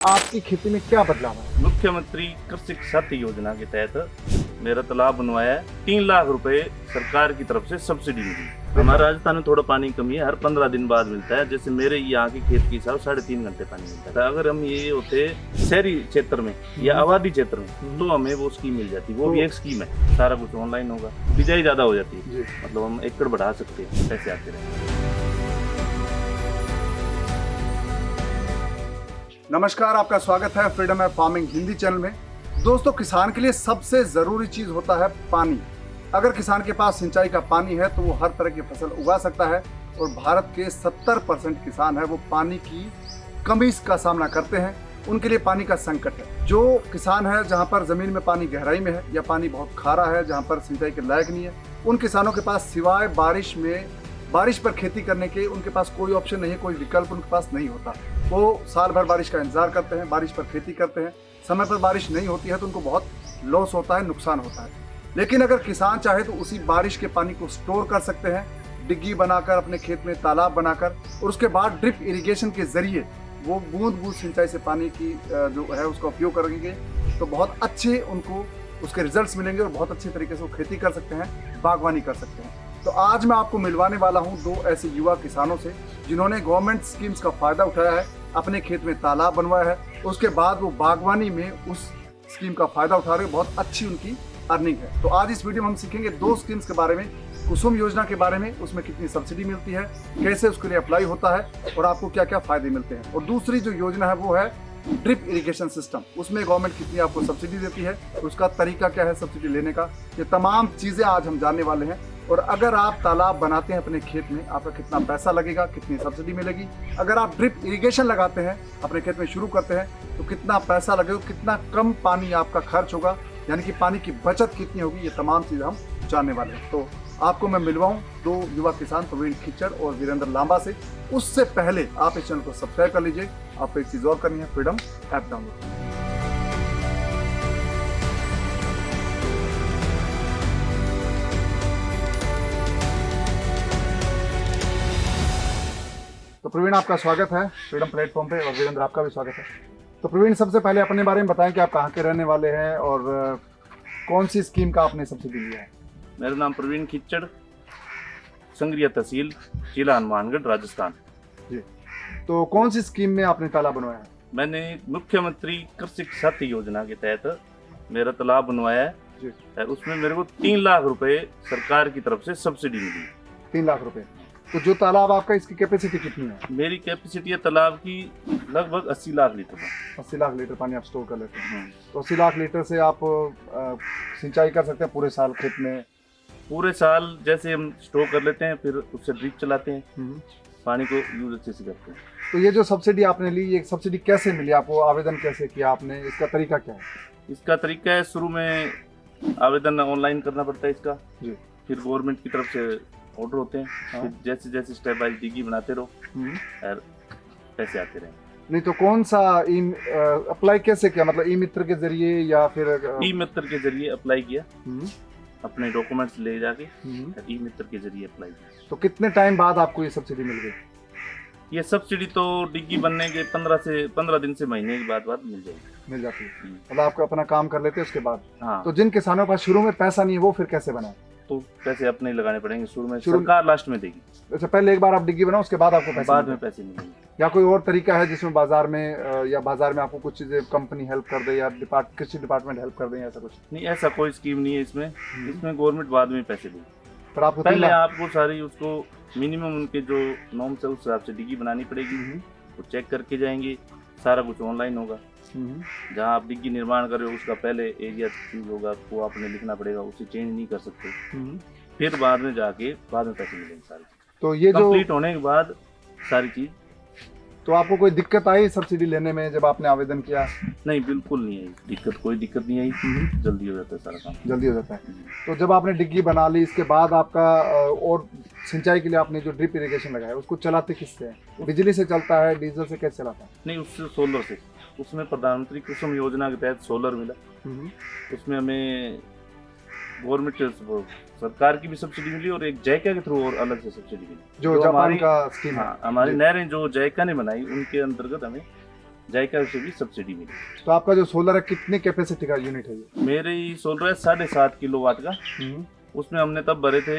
आपकी खेती में क्या बदलाव है? मुख्यमंत्री कृषि साथी योजना के तहत मेरा तालाब बनवाया है। 3 लाख रुपए सरकार की तरफ से सब्सिडी मिली। हमारे राजस्थान में थोड़ा पानी कमी है, हर 15 दिन बाद मिलता है। जैसे मेरे यहाँ के खेत के हिसाब 3.5 घंटे पानी मिलता है। अगर हम ये होते शहरी क्षेत्र में या आबादी क्षेत्र में तो हमें वो स्कीम मिल जाती। वो भी एक स्कीम है, सारा कुछ ऑनलाइन होगा, बिजाई ज्यादा हो जाती है, मतलब हम एकड़ बढ़ा सकते हैं, पैसे आते रहे। नमस्कार, आपका स्वागत है freedom of farming Hindi channel में। दोस्तों, किसान के लिए सबसे जरूरी चीज होता है पानी। अगर किसान के पास सिंचाई का पानी है तो वो हर तरह की फसल उगा सकता है। और भारत के 70% किसान है वो पानी की कमी का सामना करते हैं। उनके लिए पानी का संकट है। जो किसान है जहाँ पर जमीन में पानी गहराई में है या पानी बहुत खारा है, जहाँ पर सिंचाई के लायक नहीं है, उन किसानों के पास सिवाय बारिश पर खेती करने के उनके पास कोई ऑप्शन नहीं है, कोई विकल्प उनके पास नहीं होता। वो साल भर बारिश का इंतजार करते हैं, बारिश पर खेती करते हैं। समय पर बारिश नहीं होती है तो उनको बहुत लॉस होता है, नुकसान होता है। लेकिन अगर किसान चाहे तो उसी बारिश के पानी को स्टोर कर सकते हैं, डिग्गी बनाकर, अपने खेत में तालाब बनाकर, और उसके बाद ड्रिप इरिगेशन के जरिए वो बूंद बूंद सिंचाई से पानी की जो है उसका उपयोग करेंगे तो बहुत अच्छे उनको उसके रिजल्ट्स मिलेंगे और बहुत अच्छे तरीके से वो खेती कर सकते हैं, बागवानी कर सकते हैं। तो आज मैं आपको मिलवाने वाला हूं दो ऐसे युवा किसानों से जिन्होंने गवर्नमेंट स्कीम्स का फायदा उठाया है, अपने खेत में तालाब बनवाया है, उसके बाद वो बागवानी में उस स्कीम का फायदा उठा रहे हैं। बहुत अच्छी उनकी अर्निंग है। तो आज इस वीडियो में हम सीखेंगे दो स्कीम्स के बारे में, कुसुम योजना के बारे में, उसमें कितनी सब्सिडी मिलती है, कैसे उसके लिए अप्लाई होता है और आपको क्या क्या फायदे मिलते हैं। और दूसरी जो योजना है वो है ड्रिप इरिगेशन सिस्टम, उसमें गवर्नमेंट कितनी आपको सब्सिडी देती है, उसका तरीका क्या है सब्सिडी लेने का, ये तमाम चीजें आज हम जानने वाले हैं। और अगर आप तालाब बनाते हैं अपने खेत में, आपका कितना पैसा लगेगा, कितनी सब्सिडी मिलेगी। अगर आप ड्रिप इरिगेशन लगाते हैं, अपने खेत में शुरू करते हैं, तो कितना पैसा लगेगा, कितना कम पानी आपका खर्च होगा, यानी कि पानी की बचत कितनी होगी, ये तमाम चीजें हम जानने वाले हैं। तो आपको मैं मिलवाऊं दो युवा किसान प्रवीण खिच्चर और वीरेंद्र लांबा से। उससे पहले आप इस चैनल को सब्सक्राइब कर लीजिए। आपको एक चीज और करनी है, फ्रीडम ऐप डाउनलोड। तो प्रवीण, आपका स्वागत है फ्रीडम प्लेटफॉर्म पे, और वीरेंद्र आपका भी स्वागत है। तो प्रवीण, सबसे पहले अपने बारे में बताएं कि आप कहाँ के रहने वाले हैं और कौन सी स्कीम का आपने सब्सिडी लिया है। मेरा नाम प्रवीण खिच्चर, संग्रिया तहसील, जिला हनुमानगढ़, राजस्थान। जी, तो कौन सी स्कीम में आपने तालाब बनवाया है? मैंने मुख्यमंत्री कृषि साथी योजना के तहत मेरा तालाब बनवाया है जी। और उसमें मेरे को 3 लाख रुपए सरकार की तरफ से सब्सिडी मिली। 3 लाख रुपए। तो जो तालाब आपका, इसकी कैपेसिटी कितनी है? मेरी कैपेसिटी है तालाब की लगभग 80 लाख लीटर है। 80 लाख लीटर पानी आप स्टोर कर लेते हैं। तो 80 लाख लीटर से आप सिंचाई कर सकते हैं पूरे साल खेत में? पूरे साल जैसे हम स्टोर कर लेते हैं, फिर उससे ड्रिप चलाते हैं, पानी को यूज अच्छे से करते हैं। तो ये जो सब्सिडी आपने ली, ये सब्सिडी कैसे मिली आपको, आवेदन कैसे किया आपने, इसका तरीका क्या है? इसका तरीका है, शुरू में आवेदन ऑनलाइन करना पड़ता है इसका जी। फिर गवर्नमेंट की तरफ से ऑर्डर होते हैं। हाँ। फिर जैसे जैसे स्टेप बाय डिग्गी बनाते रहो और पैसे आते रहे। नहीं तो कौन सा अप्लाई कैसे किया, मतलब ई मित्र के जरिए या फिर ई मित्र के जरिए अप्लाई किया, अपने डॉक्यूमेंट्स ले जाके ई मित्र के जरिए अप्लाई किया। तो कितने टाइम बाद आपको ये सब्सिडी मिल गई? ये सब्सिडी तो डिग्गी बनने के 15 दिन से महीने के बाद मिल जाएगी। मिल जाती है, मतलब आपका अपना काम कर लेते हैं उसके बाद। हाँ। तो जिन किसानों के पास शुरू में पैसा नहीं है वो फिर कैसे बनाए? तो पैसे अपने ही लगाने पड़ेंगे शुरू में, सरकार लास्ट में देगी। अच्छा, पहले एक बार आप डिग्गी बनाओ, उसके बाद आपको पैसे बाद में पैसे मिलेंगे। या कोई और तरीका है जिसमें बाजार में या बाजार में आपको कुछ चीजें कंपनी हेल्प कर दे या कृषि डिपार्टमेंट हेल्प कर दे, ऐसा कुछ? नहीं, ऐसा कोई स्कीम नहीं है इसमें। इसमें गवर्नमेंट बाद में पैसे देगी। पर आपको पहले आपको सारी उसको मिनिमम उनके जो नॉर्म्स है उस हिसाब से डिग्गी बनानी पड़ेगी। वो चेक करके जाएंगे, सारा कुछ ऑनलाइन होगा। जहाँ आप डिग्गी निर्माण कर रहे हो उसका पहले एरिया चीज होगा, वो आपने लिखना पड़ेगा, उसे चेंज नहीं कर सकते। फिर बाद में पैसे मिलेंगे सारी। तो ये जो कंप्लीट होने के बाद सारी चीज। तो आपको कोई दिक्कत आई सब्सिडी लेने में जब आपने आवेदन किया? नहीं, बिल्कुल नहीं आई कोई दिक्कत नहीं आई। जल्दी हो जाता है सारा काम, जल्दी हो जाता है। तो जब आपने डिग्गी बना ली, इसके बाद आपका और सिंचाई के लिए आपने जो ड्रिप इरिगेशन लगाया उसको चलाते किससे है? बिजली से चलता है, डीजल से कैसे चलाता है? नहीं, उससे सोलर से। उसमें प्रधानमंत्री कुसुम योजना के तहत सोलर मिला। उसमें हमें गवर्नमेंट सरकार की भी सब्सिडी मिली और एक जायका के थ्रू और अलग से सब्सिडी मिली, जो जापान का स्कीम है। हाँ, हमारी नहरें जो जायका ने बनाई उनके अंतर्गत हमें जायका से भी सब्सिडी मिली। तो आपका जो सोलर है कितने कैपेसिटी का यूनिट है ये? मेरे ही सोलर है 7.5 किलोवाट का। उसमें हमने तब भरे थे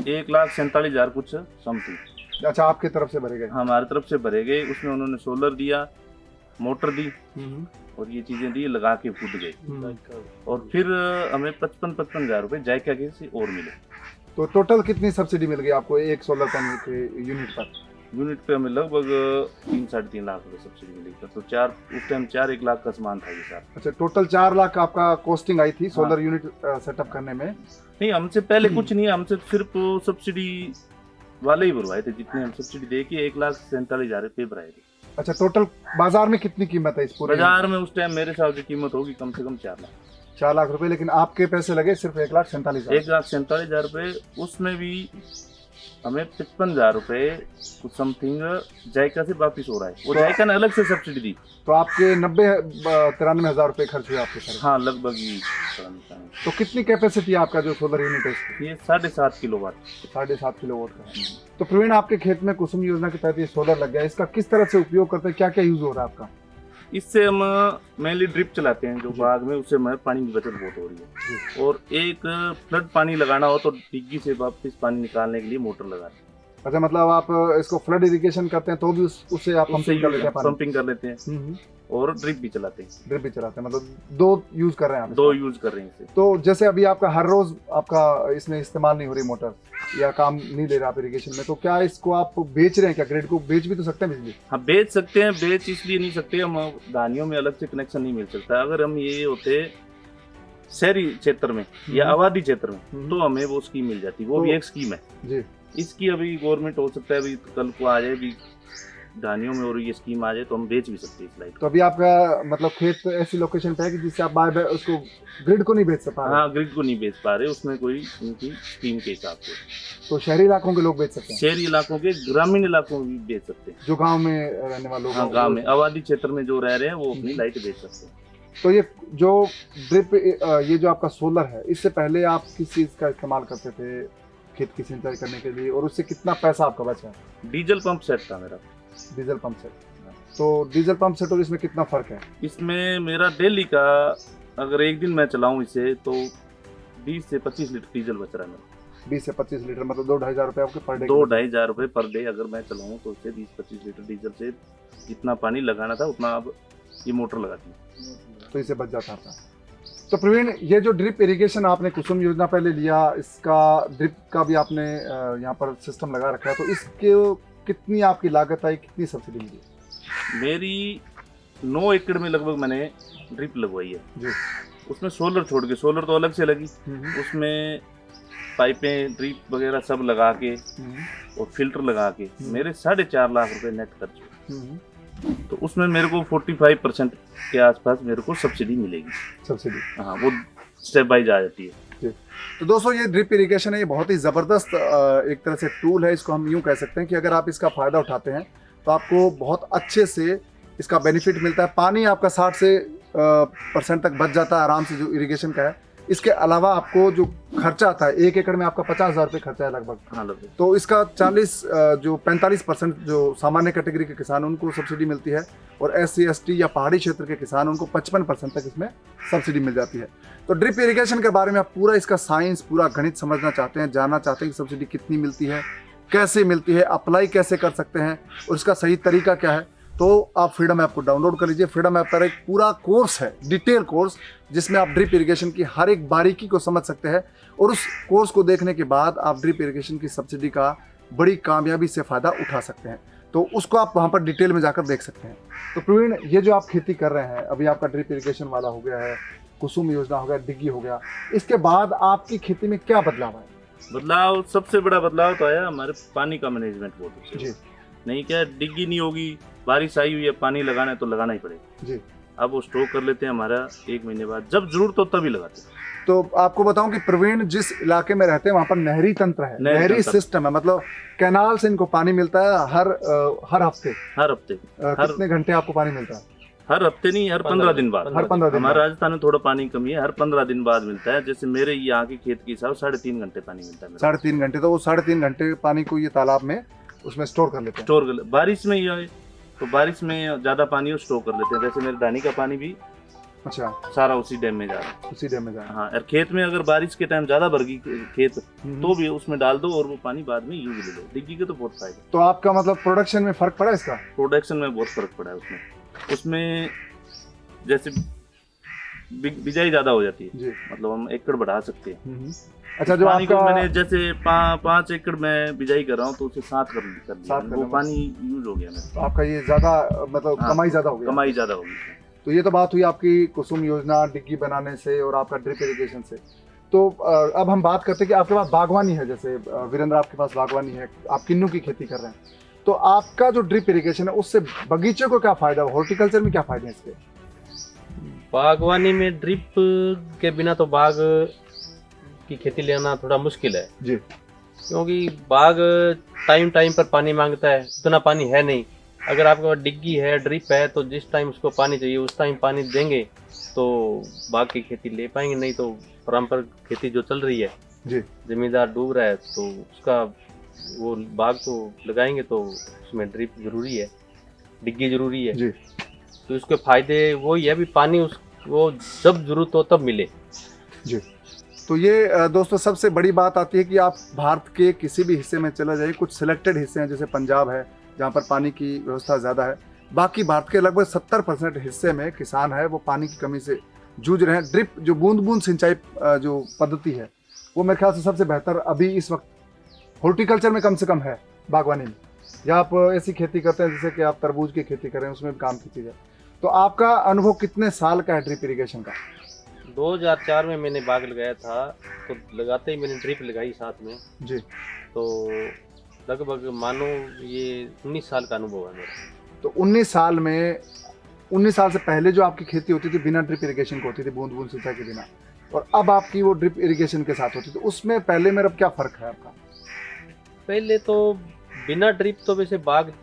1,47,000 कुछ समथिंग। अच्छा, आपकी तरफ से भरे गए? हमारी तरफ से भरे गए। उसमें उन्होंने सोलर दिया, मोटर दी और ये चीजें दी, लगा के फूट गए। और फिर हमें 55 हजार रुपए जायका के से और मिले। तो टोटल कितनी सब्सिडी मिल गई आपको एक सोलर पैनल के यूनिट पर? यूनिट पे हमें लगभग 3-3.5 लाख रुपए सब्सिडी मिली थी। तो उस टाइम 4-1 लाख का सामान था ये सारा। अच्छा, टोटल 4 लाख आपका कॉस्टिंग आई थी सोलर यूनिट सेटअप करने में? नहीं, हमसे पहले कुछ नहीं, हमसे सिर्फ सब्सिडी वाले ही भरवाए थे। जितने हम सब्सिडी दे के 1,47,000 रुपये भराए थे। अच्छा, टोटल बाजार में कितनी कीमत है इस पूरे? बाजार में उस टाइम मेरे हिसाब से कीमत होगी कम से कम 4 लाख। 4 लाख रुपए, लेकिन आपके पैसे लगे सिर्फ 1,47,000। 1,47,000 रुपये। उसमें भी हमें 55,000 रुपये कुछ समथिंग जायका से वापिस हो रहा है। वो जायका ने अलग से सब्सिडी दी। तो आपके 93 हजार रुपए खर्च हुए आपके सारे? हाँ, लगभग ही। तो कितनी कैपेसिटी है आपका जो सोलर यूनिट है इसकी? ये 7.5 किलोवाट। 7.5 किलोवाट का है। तो प्रवीण, आपके खेत में कुसुम योजना के तहत ये सोलर लग गया, इसका किस तरह से उपयोग करते हैं, क्या क्या यूज हो रहा है आपका? इससे हम मेनली ड्रिप चलाते हैं जो बाग में, उससे हमें पानी की बचत बहुत हो रही है। और एक फ्लड पानी लगाना हो तो डिग्गी से वापस पानी निकालने के लिए मोटर लगाते हैं। अच्छा, मतलब आप इसको फ्लड इरिगेशन करते हैं तो भी उससे आप पंपिंग कर लेते हैं? पंपिंग कर लेते हैं और ड्रिप भी चलाते हैं। ड्रिप भी चलाते हैं, मतलब 2 यूज कर रहे हैं आप? 2 यूज कर रहे हैं इसे। तो जैसे अभी आपका हर रोज आपका इसमें इस्तेमाल नहीं हो रही मोटर या काम नहीं ले रहा आप इरिगेशन में, तो क्या इसको आप बेच रहे हैं? क्या ग्रिड को बेच भी तो सकते हैं बिजली? हाँ, बेच सकते हैं। बेच इसलिए नहीं सकते, हम धानियों में अलग से कनेक्शन नहीं मिल सकता। अगर हम ये होते शहरी क्षेत्र में या आबादी क्षेत्र में तो हमें वो स्कीम मिल जाती। वो भी एक स्कीम है जी। इसकी अभी गवर्नमेंट हो सकता है अभी कल को आ जाए भी धानियों में और ये स्कीम आ जाए तो हम बेच भी सकते हैं इस लाइट। तो अभी आपका मतलब खेत ऐसी लोकेशन पे है कि जिससे आप बाय उसको ग्रिड को नहीं बेच सकते? हाँ, ग्रिड को नहीं बेच पा रहे, उसमें कोई उनकी स्कीम के हिसाब से। तो शहरी इलाकों के लोग बेच सकते हैं? शहरी इलाकों के, ग्रामीण इलाकों में भी बेच सकते हैं। जो गांव में रहने वाले लोग? हाँ, गाँव में आबादी क्षेत्र में जो रह रहे हैं वो अपनी लाइट बेच सकते हैं। तो ये जो ड्रिप ये जो आपका सोलर है, इससे पहले आप किस चीज का इस्तेमाल करते थे खेत की सिंचाई करने के लिए, और उससे कितना पैसा आपका बचा? डीजल पंप सेट था मेरा। Diesel pump set? तो डीजल पंप सेट और इसमें कितना फर्क है? इसमें मेरा डेली का अगर एक दिन मैं चलाऊं इसे तो 20 से 25 लीटर डीजल बच रहा है मेरा। 20 से 25 लीटर, मतलब 2-2.5 हजार रुपये आपके पर डे? 2-2.5 रुपये पर डे अगर मैं चलाऊं तो उससे 20-25 लीटर डीजल से जितना पानी लगाना था उतना अब ये मोटर लगाती है, तो इसे बच जाता था। तो प्रवीण, ये जो ड्रिप इरिगेशन आपने कुसुम योजना पहले लिया, इसका ड्रिप का भी आपने यहाँ पर सिस्टम लगा रखा है, तो इसके कितनी आपकी लागत आई, कितनी सब्सिडी मिली? मेरी 9 एकड़ में लगभग मैंने ड्रिप लगवाई है जी। उसमें सोलर छोड़ के, सोलर तो अलग से लगी, उसमें पाइपें ड्रिप वगैरह सब लगा के और फिल्टर लगा के मेरे 4.5 लाख रुपए नेट खर्च हुए। तो उसमें मेरे को 45% के आसपास मेरे को सब्सिडी मिलेगी। सब्सिडी? हाँ, वो स्टेप बाइज आ जाती है। तो दोस्तों, ये ड्रिप इरिगेशन है, ये बहुत ही ज़बरदस्त एक तरह से टूल है। इसको हम यूँ कह सकते हैं कि अगर आप इसका फ़ायदा उठाते हैं तो आपको बहुत अच्छे से इसका बेनिफिट मिलता है। पानी आपका 60 से % तक बच जाता है आराम से, जो इरिगेशन का है। इसके अलावा आपको जो खर्चा आता है, 1 एकड़ में आपका 50,000 रुपये खर्चा है लगभग। हाँ, लगभग। तो इसका 45% जो सामान्य कैटेगरी के किसान उनको सब्सिडी मिलती है, और SC ST या पहाड़ी क्षेत्र के किसान उनको 55% तक इसमें सब्सिडी मिल जाती है। तो ड्रिप इरिगेशन के बारे में आप पूरा इसका साइंस, पूरा गणित समझना चाहते हैं, जानना चाहते हैं कि सब्सिडी कितनी मिलती है, कैसे मिलती है, अप्लाई कैसे कर सकते हैं और इसका सही तरीका क्या है, तो आप फ्रीडम ऐप को डाउनलोड कर लीजिए। फ्रीडम ऐप पर एक पूरा कोर्स है, डिटेल कोर्स, जिसमें आप ड्रिप इरिगेशन की हर एक बारीकी को समझ सकते हैं, और उस कोर्स को देखने के बाद आप ड्रिप इरिगेशन की सब्सिडी का बड़ी कामयाबी से फ़ायदा उठा सकते हैं। तो उसको आप वहाँ पर डिटेल में जाकर देख सकते हैं। तो प्रवीण, ये जो आप खेती कर रहे हैं, अभी आपका ड्रिप इरिगेशन वाला हो गया है, कुसुम योजना हो गया, डिग्गी हो गया, इसके बाद आपकी खेती में क्या बदलाव आया? बदलाव, सबसे बड़ा बदलाव तो आया हमारे पानी का मैनेजमेंट बहुत अच्छा जी। नहीं, क्या डिग्गी नहीं होगी, बारिश आई हुई है, पानी लगाना है तो लगाना ही पड़ेगा जी। अब वो स्टॉक कर लेते हैं हमारा 1 महीने बाद, जब जरूरत हो तभी लगाते हैं। तो आपको बताऊं कि प्रवीण जिस इलाके में रहते हैं वहाँ पर नहरी तंत्र है, नहरी सिस्टम है, मतलब कैनाल से इनको पानी मिलता है हर हफ्ते। कितने घंटे आपको पानी मिलता है? हर हफ्ते नहीं, हर 15 दिन बाद। हर 15 दिन? हमारे राजस्थान में थोड़ा पानी कमी है, हर 15 दिन बाद मिलता है। जैसे मेरे यहाँ के खेत के हिसाब 3.5 घंटे पानी मिलता है। 3.5 घंटे? तो वो 3.5 घंटे पानी को ये तालाब में उसमें स्टोर कर लेते हैं? स्टोर कर, बारिश में ये तो बारिश में ज्यादा पानी वो स्टोर कर लेते हैं। जैसे मेरे धानी का पानी भी अच्छा, सारा उसी डैम में जा रहा है। उसी डैम में जाए। हाँ, और खेत में अगर बारिश के टाइम ज्यादा भर गई खेत तो भी उसमें डाल दो और वो पानी बाद में यूज ले लो। डिग्गी के तो बहुत फायदा। तो आपका मतलब प्रोडक्शन में फर्क पड़ा इसका? प्रोडक्शन में बहुत फर्क पड़ा है उसमें जैसे बिजाई ज्यादा हो जाती है जी। मतलब हम एकड़ बढ़ा सकते हैं। अच्छा, जो पानी को आपका मैंने जैसे 5 एकड़ में बिजाई कर रहा हूँ तो उसे 7 कर दिया, वो पानी यूज हो गया मेरा। तो आपका ये ज्यादा मतलब हाँ, कमाई ज्यादा हो गई? कमाई ज्यादा होगी। तो ये तो बात हुई आपकी कुसुम योजना, डिग्गी बनाने से और आपका ड्रिप इरिगेशन से। तो अब हम बात करते हैं कि आपके पास बागवानी है, जैसे वीरेंद्र आपके पास बागवानी है, आप किन्नू की खेती कर रहे हैं, तो आपका जो ड्रिप इरिगेशन है उससे बगीचे को क्या फायदा, हॉर्टिकल्चर में क्या फायदे हैं इसके? बागवानी में ड्रिप के बिना तो बाग की खेती लेना थोड़ा मुश्किल है जी। क्योंकि बाग टाइम टाइम पर पानी मांगता है, उतना पानी है नहीं। अगर आपके पास डिग्गी है, ड्रिप है, तो जिस टाइम उसको पानी चाहिए उस टाइम पानी देंगे तो बाग की खेती ले पाएंगे। नहीं तो पारंपरिक खेती जो चल रही है जी, जमींदार डूब रहा है तो उसका वो बाग तो लगाएंगे तो उसमें ड्रिप जरूरी है, डिग्गी जरूरी है जी। तो उसके फायदे वही है भी पानी वो जब जरूरत हो तब मिले। जी। तो ये दोस्तों सबसे बड़ी बात आती है कि आप भारत के किसी भी हिस्से में चले जाइए, कुछ सिलेक्टेड हिस्से हैं जैसे पंजाब है जहाँ पर पानी की व्यवस्था ज़्यादा है, बाकी भारत के लगभग 70% हिस्से में किसान है वो पानी की कमी से जूझ रहे हैं। ड्रिप जो बूंद बूंद सिंचाई जो पद्धति है वो मेरे ख्याल से सबसे बेहतर अभी इस वक्त हॉर्टिकल्चर में कम से कम है, बागवानी में। या आप ऐसी खेती करते हैं जैसे कि आप तरबूज की खेती करें, उसमें भी काम कीजिए। तो आपका अनुभव कितने साल का है ड्रिप इरिगेशन का? 2004 में मैंने बाग लगाया था तो लगाते ही मैंने ड्रिप लगाई साथ में जी। तो लगभग मानो ये 19 साल का अनुभव है मेरा। तो 19 साल में 19 साल से पहले जो आपकी खेती होती थी बिना ड्रिप इरिगेशन को होती थी, बूंद बूंद सिंचाई के बिना, और अब आपकी वो ड्रिप इरिगेशन के साथ होती थी, तो उसमें पहले में अब क्या फर्क है आपका? पहले तो बिना ड्रिप तो वैसे बाग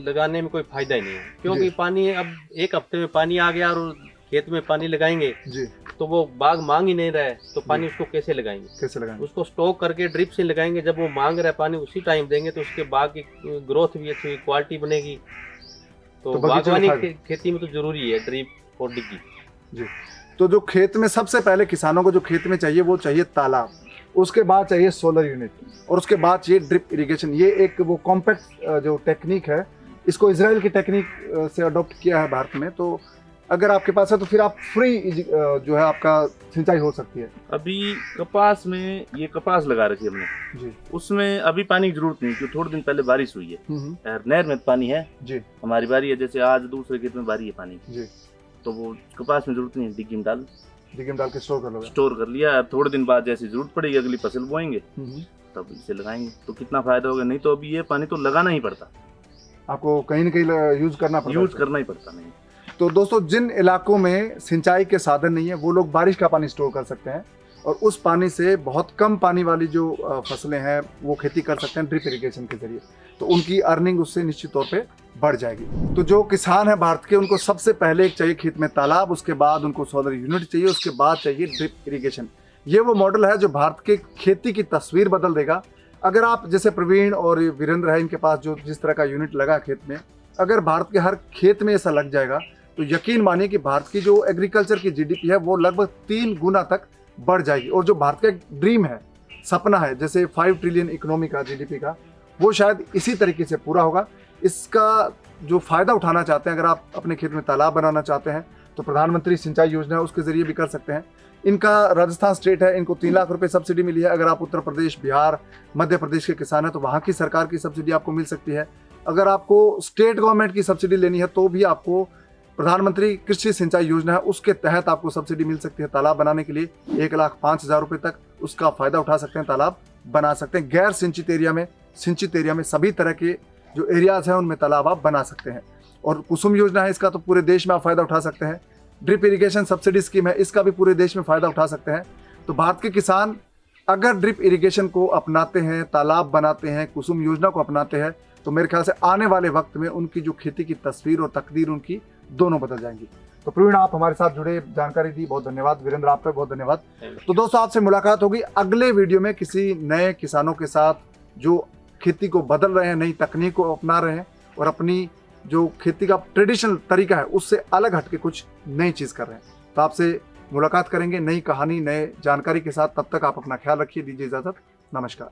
लगाने में कोई फायदा ही नहीं है क्योंकि पानी अब एक हफ्ते में पानी आ गया और खेत में पानी लगाएंगे जी, तो वो बाग मांग ही नहीं रहा है तो पानी उसको कैसे लगाएंगे? कैसे लगाएंगे? उसको स्टॉक करके ड्रिप से लगाएंगे, जब वो मांग रहा है पानी उसी टाइम देंगे तो उसके बाग की ग्रोथ भी अच्छी, क्वालिटी बनेगी। तो बागवानी खेती में तो जरूरी है ड्रिप और डिग्गी। जी। तो जो खेत में सबसे पहले किसानों को जो खेत में चाहिए वो चाहिए तालाब, उसके बाद चाहिए सोलर यूनिट और उसके बाद चाहिए ड्रिप इरिगेशन। ये एक वो कॉम्पैक्ट जो टेक्निक है, इसको इजराइल की टेक्निक से अडॉप्ट किया है भारत में। तो अगर आपके पास है तो फिर आप फ्री जो है आपका सिंचाई हो सकती है। अभी कपास में ये कपास लगा रखी है हमने जी, उसमें अभी पानी की जरूरत नहीं क्योंकि थोड़े दिन पहले बारिश हुई है और नहर में पानी है जी, हमारी बारी है। जैसे आज दूसरे खेत में बारी है पानी जी, तो वो कपास में जरूरत नहीं है, डिग्गी में डाल के स्टोर कर लो। स्टोर कर लिया। थोड़े दिन बाद जैसी जरूरत पड़ेगी अगली फसल बोएंगे तब इसे लगाएंगे तो कितना फायदा होगा। नहीं तो अभी ये पानी तो लगाना ही पड़ता, आपको कहीं ना कहीं यूज करना ही पड़ता नहीं। तो दोस्तों जिन इलाकों में सिंचाई के साधन नहीं है वो लोग बारिश का पानी स्टोर कर सकते हैं और उस पानी से बहुत कम पानी वाली जो फसलें हैं वो खेती कर सकते हैं ड्रिप इरिगेशन के जरिए। तो उनकी अर्निंग उससे निश्चित तौर पे बढ़ जाएगी। तो जो किसान है भारत के, उनको सबसे पहले एक चाहिए खेत में तालाब, उसके बाद उनको सोलर यूनिट चाहिए, उसके बाद चाहिए ड्रिप इरिगेशन। ये वो मॉडल है जो भारत के खेती की तस्वीर बदल देगा। अगर आप जैसे प्रवीण और वीरेंद्र है, इनके पास जो जिस तरह का यूनिट लगा खेत में, अगर भारत के हर खेत में ऐसा लग जाएगा तो यकीन मानिए कि भारत की जो एग्रीकल्चर की जीडीपी है वो लगभग 3 गुना तक बढ़ जाएगी। और जो भारत का एक ड्रीम है, सपना है, जैसे 5 ट्रिलियन इकोनॉमी का, जीडीपी का, वो शायद इसी तरीके से पूरा होगा। इसका जो फायदा उठाना चाहते हैं, अगर आप अपने खेत में तालाब बनाना चाहते हैं तो प्रधानमंत्री सिंचाई योजना है उसके जरिए भी कर सकते हैं। इनका राजस्थान स्टेट है, इनको 3 लाख रुपए सब्सिडी मिली है। अगर आप उत्तर प्रदेश, बिहार, मध्य प्रदेश के किसान हैं तो वहाँ की सरकार की सब्सिडी आपको मिल सकती है। अगर आपको स्टेट गवर्नमेंट की सब्सिडी लेनी है तो भी आपको प्रधानमंत्री कृषि सिंचाई योजना है उसके तहत आपको सब्सिडी मिल सकती है। तालाब बनाने के लिए 1,05,000 रुपए तक उसका फायदा उठा सकते हैं, तालाब बना सकते हैं। गैर सिंचित एरिया में, सिंचित एरिया में सभी तरह के जो एरियाज हैं उनमें तालाब आप बना सकते हैं। और कुसुम योजना है, इसका तो पूरे देश में आप फायदा उठा सकते हैं। ड्रिप इरिगेशन सब्सिडी स्कीम है, इसका भी पूरे देश में फायदा उठा सकते हैं। तो भारत के किसान अगर ड्रिप इरिगेशन को अपनाते हैं, तालाब बनाते हैं, कुसुम योजना को अपनाते हैं तो मेरे ख्याल से आने वाले वक्त में उनकी जो खेती की तस्वीर और तकदीर उनकी दोनों बदल जाएंगी। तो प्रवीण, आप हमारे साथ जुड़े, जानकारी दी, बहुत धन्यवाद। वीरेंद्र, आपका बहुत धन्यवाद। तो दोस्तों, आपसे मुलाकात होगी अगले वीडियो में किसी नए किसानों के साथ जो खेती को बदल रहे हैं, नई तकनीक को अपना रहे हैं और अपनी जो खेती का ट्रेडिशनल तरीका है उससे अलग हटके कुछ नई चीज़ कर रहे हैं। तो आपसे मुलाकात करेंगे नई कहानी, नए जानकारी के साथ। तब तक आप अपना ख्याल रखिए, दीजिए इजाज़त, नमस्कार।